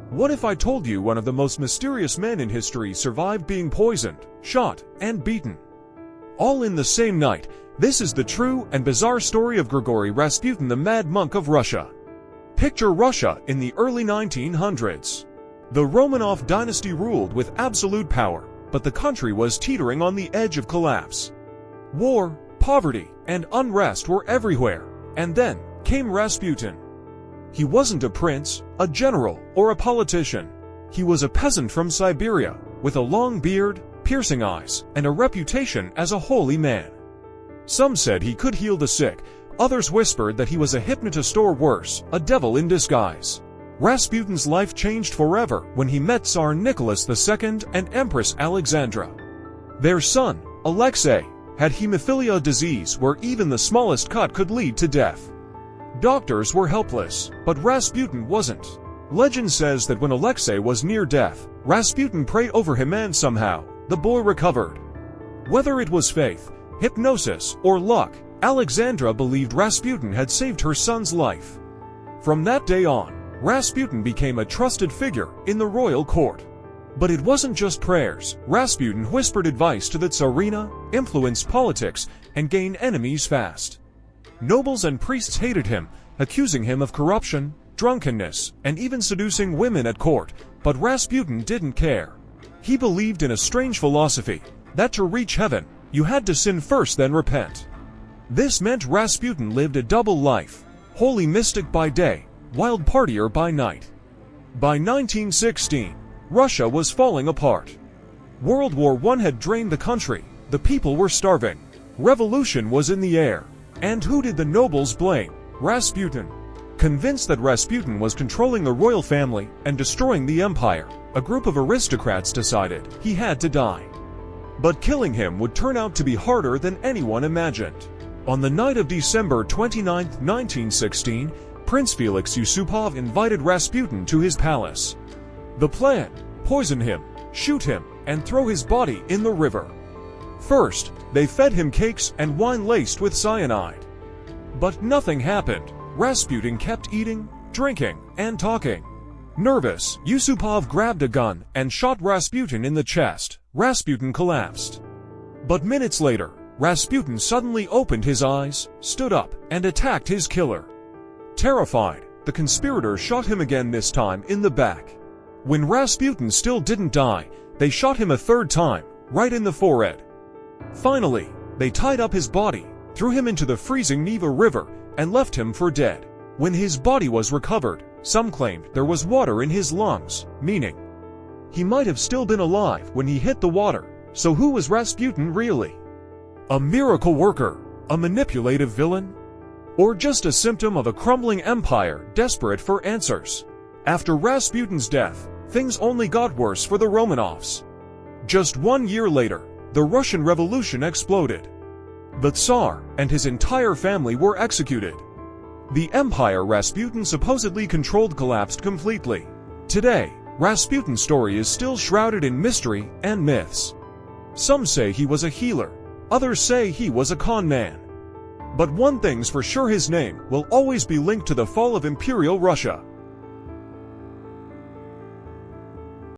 What if I told you one of the most mysterious men in history survived being poisoned, shot, and beaten? All in the same night. This is the true and bizarre story of Grigori Rasputin, the Mad Monk of Russia. Picture Russia in the early 1900s. The Romanov dynasty ruled with absolute power, but the country was teetering on the edge of collapse. War, poverty, and unrest were everywhere, and then came Rasputin. He wasn't a prince, a general, or a politician. He was a peasant from Siberia, with a long beard, piercing eyes, and a reputation as a holy man. Some said he could heal the sick, others whispered that he was a hypnotist or worse, a devil in disguise. Rasputin's life changed forever when he met Tsar Nicholas II and Empress Alexandra. Their son, Alexei, had hemophilia disease where even the smallest cut could lead to death. Doctors were helpless, but Rasputin wasn't. Legend says that when Alexei was near death, Rasputin prayed over him and somehow, the boy recovered. Whether it was faith, hypnosis, or luck, Alexandra believed Rasputin had saved her son's life. From that day on, Rasputin became a trusted figure in the royal court. But it wasn't just prayers. Rasputin whispered advice to the Tsarina, influenced politics, and gained enemies fast. Nobles and priests hated him, accusing him of corruption, drunkenness, and even seducing women at court, but Rasputin didn't care. He believed in a strange philosophy, that to reach heaven, you had to sin first then repent. This meant Rasputin lived a double life, holy mystic by day, wild partier by night. By 1916, Russia was falling apart. World War I had drained the country, the people were starving, revolution was in the air. And who did the nobles blame? Rasputin. Convinced that Rasputin was controlling the royal family and destroying the empire, a group of aristocrats decided he had to die. But killing him would turn out to be harder than anyone imagined. On the night of December 29, 1916, Prince Felix Yusupov invited Rasputin to his palace. The plan: poison him, shoot him, and throw his body in the river. First, they fed him cakes and wine laced with cyanide. But nothing happened. Rasputin kept eating, drinking, and talking. Nervous, Yusupov grabbed a gun and shot Rasputin in the chest. Rasputin collapsed. But minutes later, Rasputin suddenly opened his eyes, stood up, and attacked his killer. Terrified, the conspirators shot him again, this time in the back. When Rasputin still didn't die, they shot him a third time, right in the forehead. Finally, they tied up his body, threw him into the freezing Neva River, and left him for dead. When his body was recovered, some claimed there was water in his lungs, meaning he might have still been alive when he hit the water. So who was Rasputin really? A miracle worker? A manipulative villain? Or just a symptom of a crumbling empire desperate for answers? After Rasputin's death, things only got worse for the Romanovs. Just 1 year later, the Russian Revolution exploded. The Tsar and his entire family were executed. The empire Rasputin supposedly controlled collapsed completely. Today, Rasputin's story is still shrouded in mystery and myths. Some say he was a healer, others say he was a con man. But one thing's for sure, his name will always be linked to the fall of Imperial Russia.